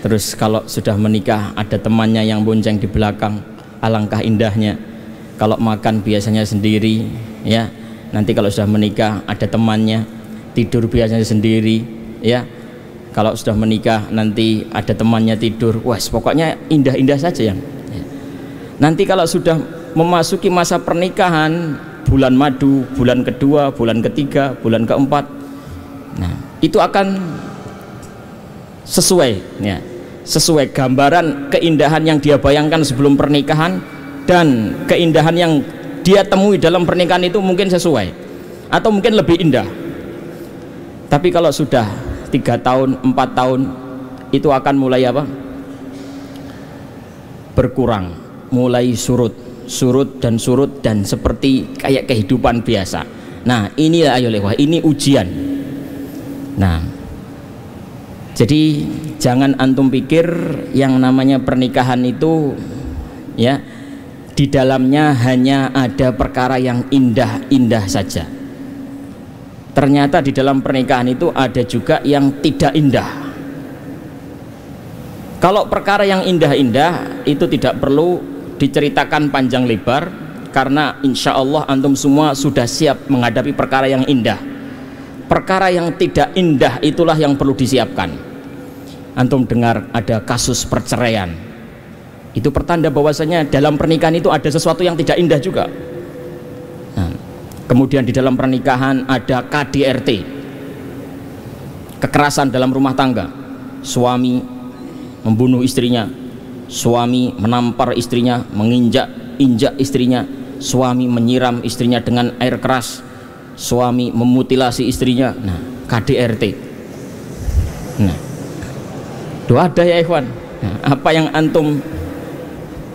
A: terus kalau sudah menikah ada temannya yang bonceng di belakang, alangkah indahnya. Kalau makan biasanya sendiri, ya. Nanti kalau sudah menikah ada temannya, tidur biasanya sendiri, ya. Kalau sudah menikah nanti ada temannya tidur. Wah, pokoknya indah-indah saja yang. Ya. Nanti kalau sudah memasuki masa pernikahan, bulan madu, bulan kedua, bulan ketiga, bulan keempat, nah itu akan sesuai, ya, sesuai gambaran keindahan yang dia bayangkan sebelum pernikahan dan keindahan yang dia temui dalam pernikahan itu mungkin sesuai atau mungkin lebih indah. Tapi kalau sudah 3 tahun, 4 tahun, itu akan mulai apa? Berkurang, mulai surut dan seperti kayak kehidupan biasa. Nah, inilah ayo lewat, ini ujian. Nah, jadi jangan antum pikir yang namanya pernikahan itu ya di dalamnya hanya ada perkara yang indah-indah saja. Ternyata di dalam pernikahan itu ada juga yang tidak indah. Kalau perkara yang indah-indah itu tidak perlu diceritakan panjang lebar, karena insya Allah antum semua sudah siap menghadapi perkara yang indah. Perkara yang tidak indah itulah yang perlu disiapkan. Antum dengar ada kasus perceraian, itu pertanda bahwasanya dalam pernikahan itu ada sesuatu yang tidak indah juga. Nah, kemudian di dalam pernikahan ada KDRT, kekerasan dalam rumah tangga, suami membunuh istrinya, suami menampar istrinya, menginjak-injak istrinya, suami menyiram istrinya dengan air keras, suami memutilasi istrinya. Nah, KDRT. Nah, doa ada ya ikhwan. Nah, apa yang antum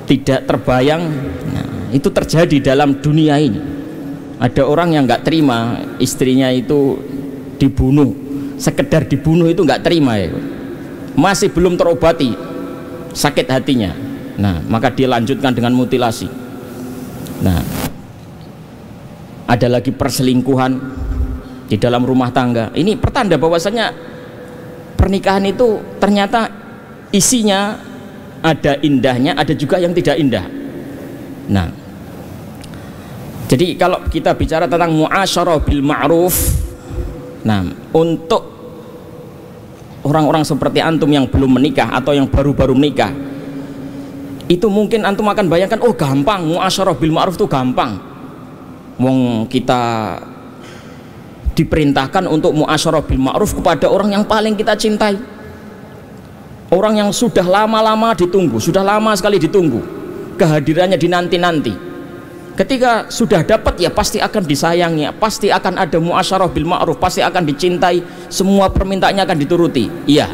A: tidak terbayang, nah, itu terjadi dalam dunia ini. Ada orang yang nggak terima istrinya itu dibunuh, sekedar dibunuh itu nggak terima ya, masih belum terobati sakit hatinya. Nah, maka dia lanjutkan dengan mutilasi. Nah, ada lagi perselingkuhan di dalam rumah tangga. Ini pertanda bahwasanya pernikahan itu ternyata isinya ada indahnya, ada juga yang tidak indah. Nah, jadi kalau kita bicara tentang muasyarah bil ma'ruf, nah, untuk orang-orang seperti antum yang belum menikah atau yang baru-baru menikah, itu mungkin antum akan bayangkan, oh gampang, muasyarah bil ma'ruf itu gampang. Wong kita diperintahkan untuk muasyarah bil ma'ruf kepada orang yang paling kita cintai, orang yang sudah lama-lama ditunggu, sudah lama sekali ditunggu kehadirannya, dinanti-nanti. Ketika sudah dapat ya pasti akan disayangi, pasti akan ada muasyarah bil ma'ruf, pasti akan dicintai, semua permintaannya akan dituruti. Iya,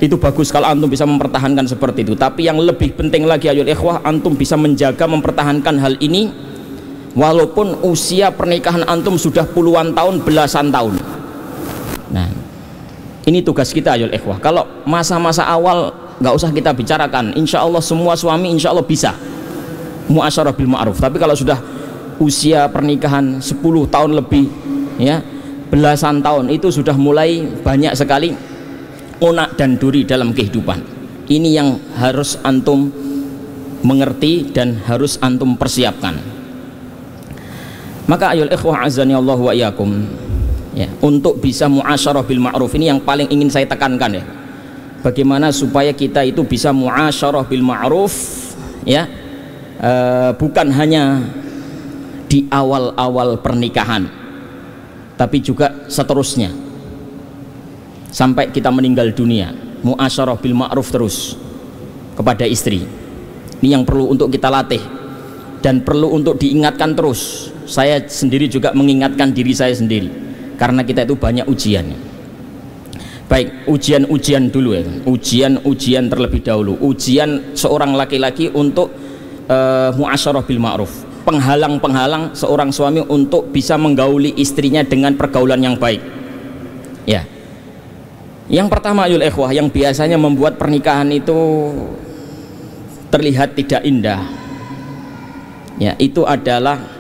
A: itu bagus kalau antum bisa mempertahankan seperti itu. Tapi yang lebih penting lagi ayo ikhwah, antum bisa menjaga, mempertahankan hal ini walaupun usia pernikahan antum sudah puluhan tahun, belasan tahun. Nah, ini tugas kita ayo ikhwah. Kalau masa-masa awal nggak usah kita bicarakan, insya Allah semua suami insya Allah bisa muasyarah bil ma'ruf. Tapi kalau sudah usia pernikahan 10 tahun lebih ya, belasan tahun, itu sudah mulai banyak sekali onak dan duri dalam kehidupan. Ini yang harus antum mengerti dan harus antum persiapkan. Maka ayol ikhwah azani Allah wa iyyakum ya, untuk bisa muasyarah bil ma'ruf ini yang paling ingin saya tekankan ya. Bagaimana supaya kita itu bisa muasyarah bil ma'ruf ya, bukan hanya di awal-awal pernikahan, tapi juga seterusnya sampai kita meninggal dunia. Muasyarah bil ma'ruf terus kepada istri. Ini yang perlu untuk kita latih dan perlu untuk diingatkan terus. Saya sendiri juga mengingatkan diri saya sendiri, karena kita itu banyak ujiannya. Baik, ujian-ujian dulu ya, ujian-ujian terlebih dahulu. Ujian seorang laki-laki untuk muasyarah bil ma'ruf, penghalang-penghalang seorang suami untuk bisa menggauli istrinya dengan pergaulan yang baik ya. Yang pertama ayul ikhwah, yang biasanya membuat pernikahan itu terlihat tidak indah ya, itu adalah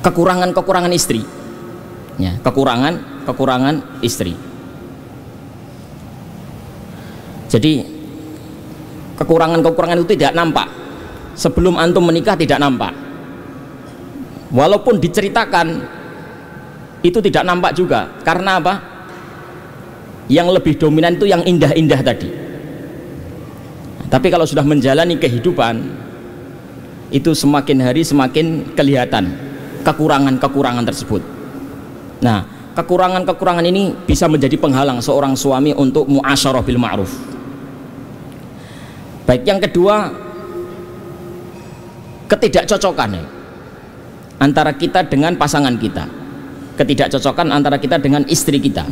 A: kekurangan-kekurangan istri ya, kekurangan istri. Jadi kekurangan-kekurangan itu tidak nampak sebelum antum menikah, tidak nampak. Walaupun diceritakan itu tidak nampak juga. Karena apa? Yang lebih dominan itu yang indah-indah tadi. Tapi kalau sudah menjalani kehidupan, itu semakin hari semakin kelihatan kekurangan-kekurangan tersebut. Nah, kekurangan-kekurangan ini bisa menjadi penghalang seorang suami untuk muasyarah bil ma'ruf. Baik, yang kedua, ketidakcocokan ya, antara kita dengan pasangan kita, ketidakcocokan antara kita dengan istri kita.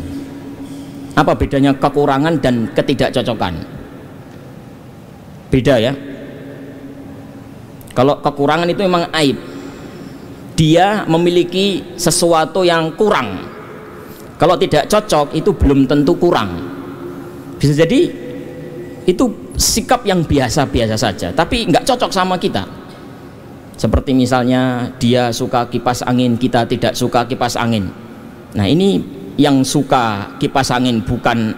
A: Apa bedanya kekurangan dan ketidakcocokan? Beda ya. Kalau kekurangan itu memang aib, dia memiliki sesuatu yang kurang. Kalau tidak cocok itu belum tentu kurang, bisa jadi itu sikap yang biasa-biasa saja, tapi nggak cocok sama kita. Seperti misalnya dia suka kipas angin, kita tidak suka kipas angin. Nah, ini yang suka kipas angin bukan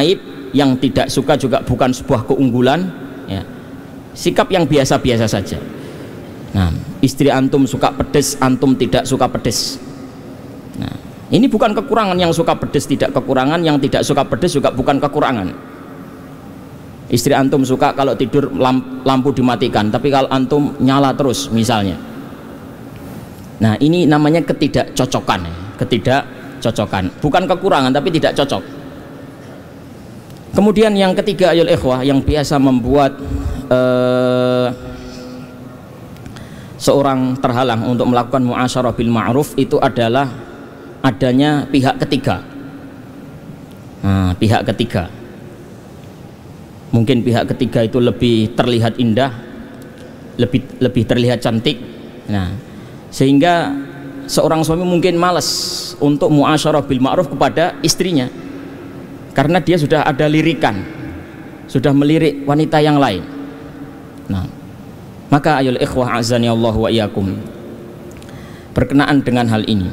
A: aib, yang tidak suka juga bukan sebuah keunggulan ya. Sikap yang biasa-biasa saja. Nah, istri antum suka pedes, antum tidak suka pedes. Nah, ini bukan kekurangan. Yang suka pedes tidak kekurangan, yang tidak suka pedes juga bukan kekurangan. Istri antum suka kalau tidur lampu dimatikan, tapi kalau antum nyala terus misalnya. Nah, ini namanya ketidakcocokan ya. Ketidakcocokan, bukan kekurangan tapi tidak cocok. Kemudian yang ketiga ayol ikhwah, yang biasa membuat seorang terhalang untuk melakukan muasyarah bil ma'ruf itu adalah adanya pihak ketiga. pihak ketiga. Mungkin pihak ketiga itu lebih terlihat indah, lebih terlihat cantik. Nah, sehingga seorang suami mungkin malas untuk muasyarah bil ma'ruf kepada istrinya, karena dia sudah ada lirikan, sudah melirik wanita yang lain. Nah, maka ayol ikhwah azani Allah wa iyyakum, berkenaan dengan hal ini,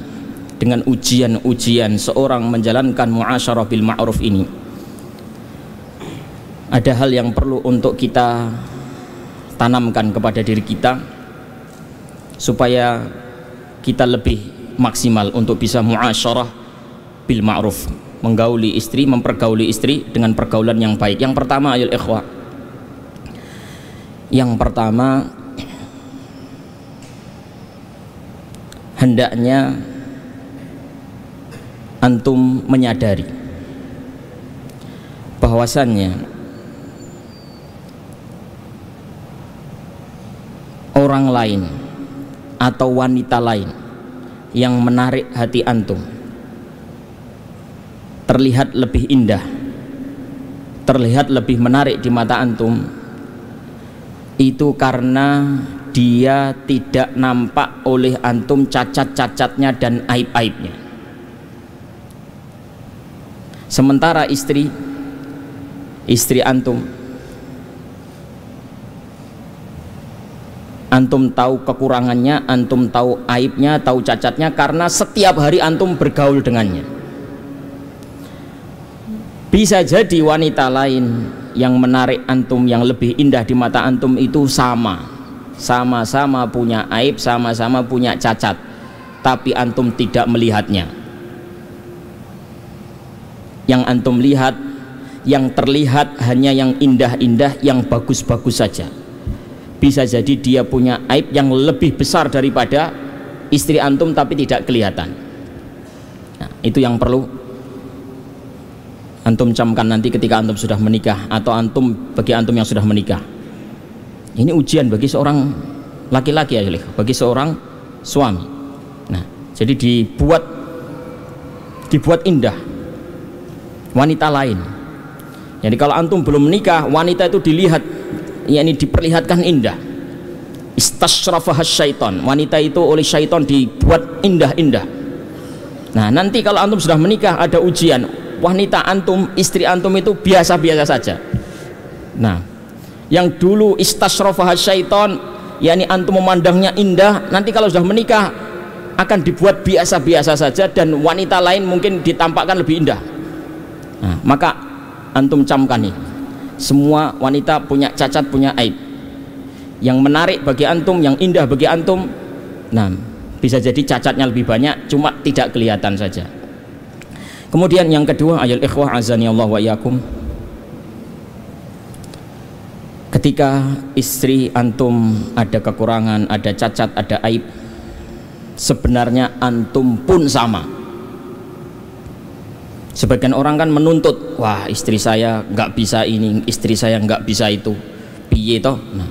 A: dengan ujian-ujian seorang menjalankan muasyarah bil ma'ruf ini, ada hal yang perlu untuk kita tanamkan kepada diri kita supaya kita lebih maksimal untuk bisa muasyarah bil ma'ruf, menggauli istri, mempergauli istri dengan pergaulan yang baik. Yang pertama ayol ikhwah, yang pertama, hendaknya antum menyadari bahwasannya orang lain atau wanita lain yang menarik hati antum, terlihat lebih indah, terlihat lebih menarik di mata antum, itu karena dia tidak nampak oleh antum cacat-cacatnya dan aib-aibnya. Sementara istri antum tahu kekurangannya, antum tahu aibnya, tahu cacatnya, karena setiap hari antum bergaul dengannya. Bisa jadi wanita lain yang menarik antum, yang lebih indah di mata antum itu sama-sama punya aib, sama-sama punya cacat, tapi antum tidak melihatnya. Yang antum lihat, yang terlihat hanya yang indah-indah, yang bagus-bagus saja. Bisa jadi dia punya aib yang lebih besar daripada istri antum tapi tidak kelihatan. Nah, itu yang perlu antum camkan nanti ketika antum sudah menikah, atau bagi antum yang sudah menikah. Ini ujian bagi seorang laki-laki ya, bagi seorang suami. Nah, jadi dibuat indah wanita lain. Jadi kalau antum belum menikah, wanita itu dilihat, yakni diperlihatkan indah. Istasyrafahas syaitan, wanita itu oleh syaitan dibuat indah-indah. Nah, nanti kalau antum sudah menikah ada ujian, wanita antum, istri antum itu biasa-biasa saja. Nah, yang dulu istasyrafahas syaitan, yakni antum memandangnya indah, nanti kalau sudah menikah akan dibuat biasa-biasa saja, dan wanita lain mungkin ditampakkan lebih indah. Nah, maka antum camkan nih, semua wanita punya cacat, punya aib. Yang menarik bagi antum, yang indah bagi antum, nah bisa jadi cacatnya lebih banyak, cuma tidak kelihatan saja. Kemudian yang kedua, ayol ikhwah azani Allah wa iyyakum, ketika istri antum ada kekurangan, ada cacat, ada aib, sebenarnya antum pun sama. Sebagian orang kan menuntut, wah istri saya nggak bisa ini, istri saya nggak bisa itu, piye toh? Nah,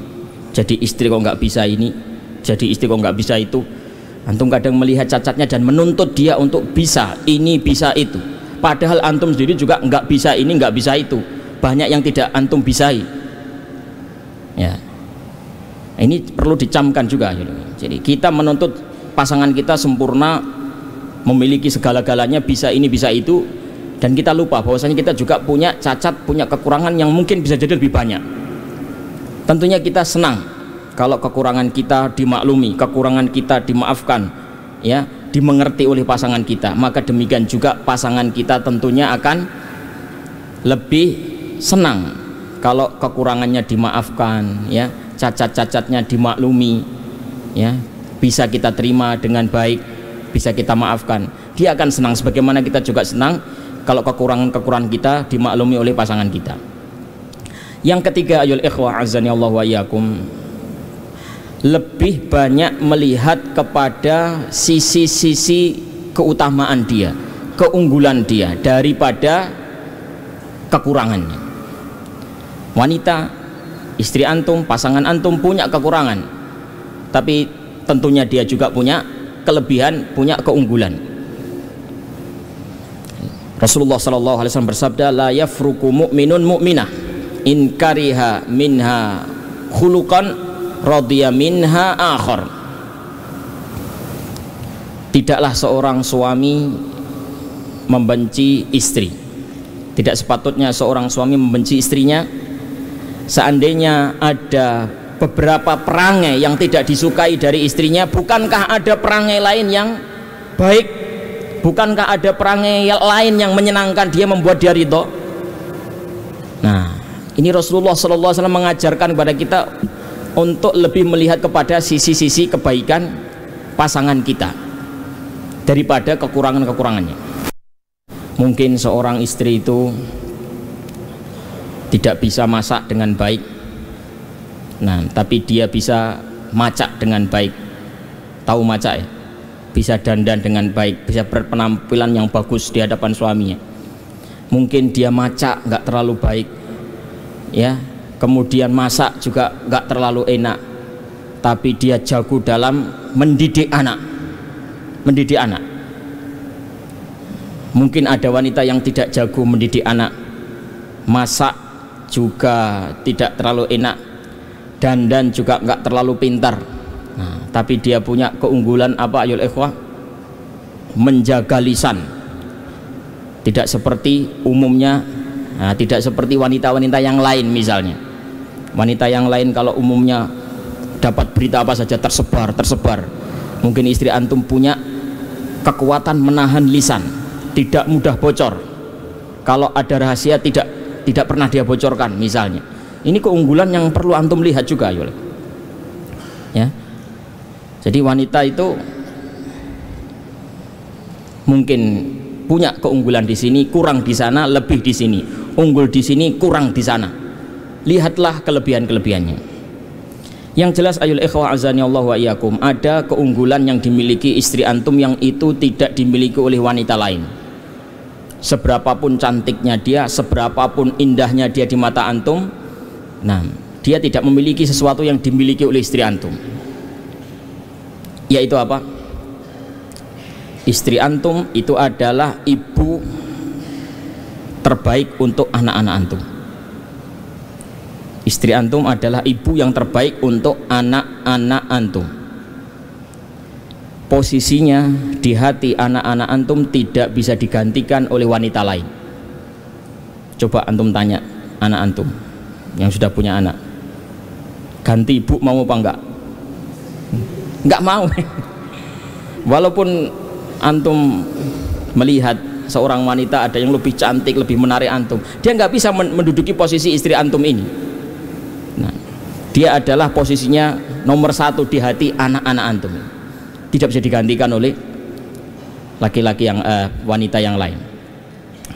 A: jadi istri kok nggak bisa ini, jadi istri kok nggak bisa itu. Antum kadang melihat cacatnya dan menuntut dia untuk bisa ini, bisa itu, padahal antum sendiri juga nggak bisa ini, nggak bisa itu. Banyak yang tidak antum bisai. Ya, ini perlu dicamkan juga. Jadi kita menuntut pasangan kita sempurna, memiliki segala-galanya, bisa ini, bisa itu, dan kita lupa bahwasanya kita juga punya cacat, punya kekurangan yang mungkin bisa jadi lebih banyak. Tentunya kita senang kalau kekurangan kita dimaklumi, kekurangan kita dimaafkan, ya, dimengerti oleh pasangan kita. Maka demikian juga pasangan kita tentunya akan lebih senang kalau kekurangannya dimaafkan, ya, cacat-cacatnya dimaklumi, ya, bisa kita terima dengan baik, bisa kita maafkan. Dia akan senang, sebagaimana kita juga senang kalau kekurangan-kekurangan kita dimaklumi oleh pasangan kita. Yang ketiga, ayol ikhwah azani Allah wa iyyakum, lebih banyak melihat kepada sisi-sisi keutamaan dia, keunggulan dia daripada kekurangannya. Wanita, istri antum, pasangan antum punya kekurangan, tapi tentunya dia juga punya kelebihan, punya keunggulan. Rasulullah sallallahu alaihi wasallam bersabda, la yafruku mu'minun mu'minah in kariha minha khuluqan radiya minha akhar. Tidaklah seorang suami membenci istri. Tidak sepatutnya seorang suami membenci istrinya. Seandainya ada beberapa perangai yang tidak disukai dari istrinya, bukankah ada perangai lain yang baik? Bukankah ada perangai lain yang menyenangkan dia, membuat dia ridho? Nah, ini Rasulullah SAW mengajarkan kepada kita untuk lebih melihat kepada sisi-sisi kebaikan pasangan kita daripada kekurangan-kekurangannya. Mungkin seorang istri itu tidak bisa masak dengan baik, nah tapi dia bisa macak dengan baik. Tahu macak ya? Bisa dandan dengan baik, bisa berpenampilan yang bagus di hadapan suaminya. Mungkin dia macak nggak terlalu baik, ya, kemudian masak juga nggak terlalu enak, tapi dia jago dalam mendidik anak. Mendidik anak. Mungkin ada wanita yang tidak jago mendidik anak, masak juga tidak terlalu enak, dandan juga nggak terlalu pintar. Nah, tapi dia punya keunggulan apa ayol ikhwah? Menjaga lisan. Tidak seperti umumnya, nah, tidak seperti wanita-wanita yang lain misalnya. Wanita yang lain kalau umumnya dapat berita apa saja tersebar. Mungkin istri antum punya kekuatan menahan lisan, tidak mudah bocor. Kalau ada rahasia tidak pernah dia bocorkan misalnya. Ini keunggulan yang perlu antum lihat juga ayol. Ya. Jadi wanita itu mungkin punya keunggulan di sini, kurang di sana, lebih di sini. Unggul di sini, kurang di sana. Lihatlah kelebihan-kelebihannya. Yang jelas ayul ikhwah azani Allah wa iyyakum, ada keunggulan yang dimiliki istri antum yang itu tidak dimiliki oleh wanita lain. Seberapapun cantiknya dia, seberapapun indahnya dia di mata antum, nah, dia tidak memiliki sesuatu yang dimiliki oleh istri antum. Yaitu apa? Istri antum itu adalah ibu terbaik untuk anak-anak antum. Istri antum adalah ibu yang terbaik untuk anak-anak antum. Posisinya di hati anak-anak antum tidak bisa digantikan oleh wanita lain. Coba antum tanya anak antum yang sudah punya anak, ganti ibu mau apa enggak? Enggak mau. Walaupun antum melihat seorang wanita ada yang lebih cantik, lebih menarik antum, dia nggak bisa menduduki posisi istri antum ini. Nah, dia adalah posisinya nomor satu di hati anak-anak antum, tidak bisa digantikan oleh laki-laki yang wanita yang lain.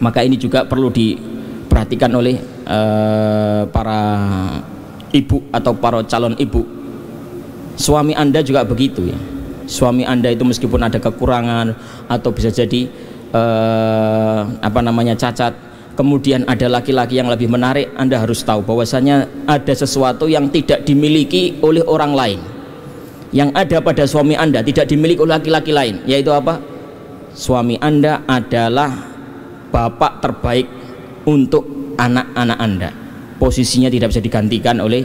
A: Maka ini juga perlu diperhatikan oleh para ibu atau para calon ibu. Suami Anda juga begitu ya. Suami Anda itu meskipun ada kekurangan atau bisa jadi cacat, kemudian ada laki-laki yang lebih menarik, Anda harus tahu bahwasanya ada sesuatu yang tidak dimiliki oleh orang lain. Yang ada pada suami Anda tidak dimiliki oleh laki-laki lain, yaitu apa? Suami Anda adalah bapak terbaik untuk anak-anak Anda. Posisinya tidak bisa digantikan oleh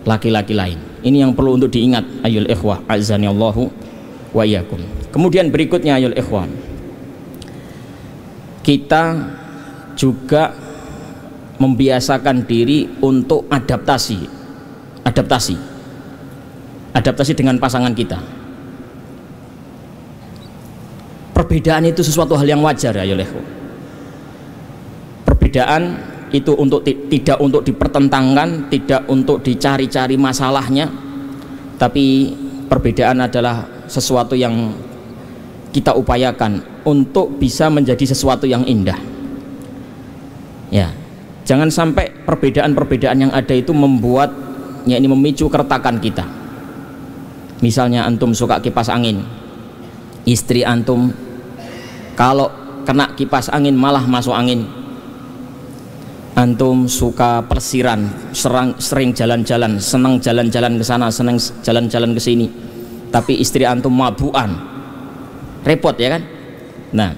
A: laki-laki lain. Ini yang perlu untuk diingat ayul ikhwah azanillahu wa iyyakum. Kemudian berikutnya ayul ikhwah, kita juga membiasakan diri untuk adaptasi dengan pasangan kita. Perbedaan itu sesuatu hal yang wajar ayul ikhwah. Perbedaan itu tidak untuk dipertentangkan, tidak untuk dicari-cari masalahnya, tapi perbedaan adalah sesuatu yang kita upayakan untuk bisa menjadi sesuatu yang indah. Ya, jangan sampai perbedaan-perbedaan yang ada itu memicu keretakan kita. Misalnya antum suka kipas angin, istri antum kalau kena kipas angin malah masuk angin. Antum suka pelesiran, sering jalan-jalan, senang jalan-jalan ke sana, senang jalan-jalan ke sini, tapi istri antum mabukan, repot ya kan? Nah,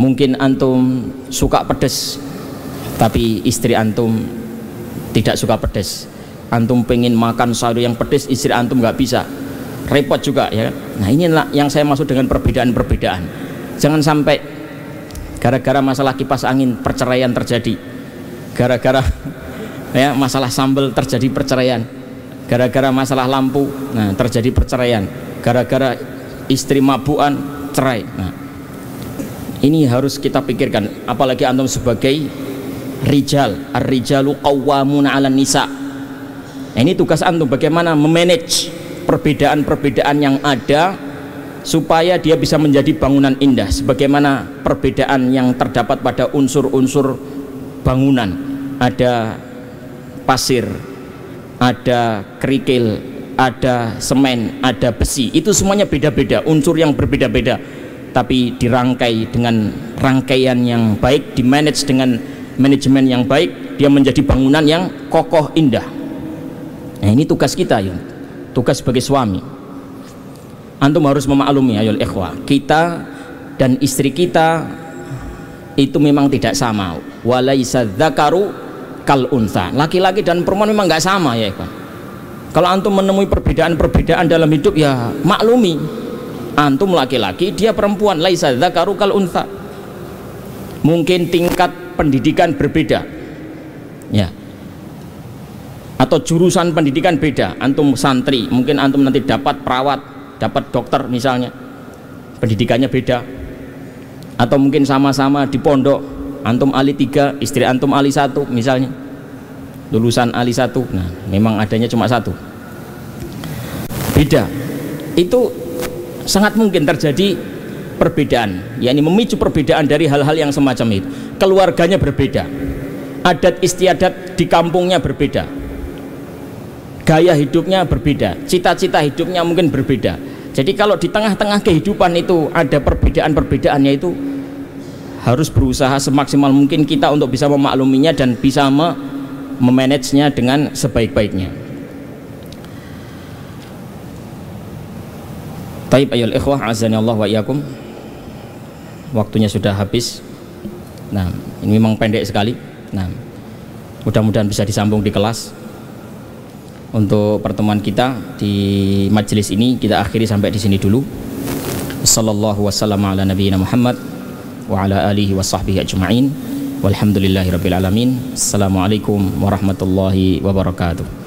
A: mungkin antum suka pedes tapi istri antum tidak suka pedes. Antum pengen makan sayur yang pedes, istri antum nggak bisa, repot juga ya. Nah inilah yang saya maksud dengan perbedaan-perbedaan. Jangan sampai gara-gara masalah kipas angin perceraian terjadi, gara-gara ya masalah sambal terjadi perceraian, gara-gara masalah lampu nah terjadi perceraian, gara-gara istri mabukan cerai. Nah ini harus kita pikirkan, apalagi antum sebagai rijal, ar-rijalu qawwamuna 'alan nisa. Nah, ini tugas antum bagaimana memanage perbedaan-perbedaan yang ada supaya dia bisa menjadi bangunan indah, sebagaimana perbedaan yang terdapat pada unsur-unsur bangunan. Ada pasir, ada kerikil, ada semen, ada besi, itu semuanya beda-beda, unsur yang berbeda-beda, tapi dirangkai dengan rangkaian yang baik, dimanage dengan manajemen yang baik, dia menjadi bangunan yang kokoh indah. Nah ini tugas kita ya, tugas sebagai suami. Antum harus memaklumi ayol ikhwah, kita dan istri kita itu memang tidak sama. Walaisa dzakaru kal untha. Laki-laki dan perempuan memang nggak sama ya ikhwah. Kalau antum menemui perbedaan-perbedaan dalam hidup ya maklumi. Antum laki-laki, dia perempuan. Laisa dzakaru kal untha. Mungkin tingkat pendidikan berbeda. Ya. Atau jurusan pendidikan beda, antum santri, mungkin antum nanti dapat perawat, dapat dokter misalnya, pendidikannya beda. Atau mungkin sama-sama di pondok, antum Ali 3, istri antum Ali 1 misalnya, lulusan Ali 1, nah memang adanya cuma 1, beda. Itu sangat mungkin terjadi perbedaan, yakni memicu perbedaan dari hal-hal yang semacam itu. Keluarganya berbeda, adat istiadat di kampungnya berbeda, gaya hidupnya berbeda, cita-cita hidupnya mungkin berbeda. Jadi kalau di tengah-tengah kehidupan itu ada perbedaan-perbedaannya, itu harus berusaha semaksimal mungkin kita untuk bisa memakluminya dan bisa memanagenya dengan sebaik-baiknya. Taib ayol ikhwah azani Allah wa iyyakum. Waktunya sudah habis. Nah, ini memang pendek sekali. Nah, mudah-mudahan bisa disambung di kelas. Untuk pertemuan kita di majelis ini kita akhiri sampai di sini dulu. Sallallahu wasallam ala nabiyyina Muhammad wa ala alihi wa sahbihi ajma'in. Walhamdulillahirabbil alamin. Assalamualaikum warahmatullahi wabarakatuh.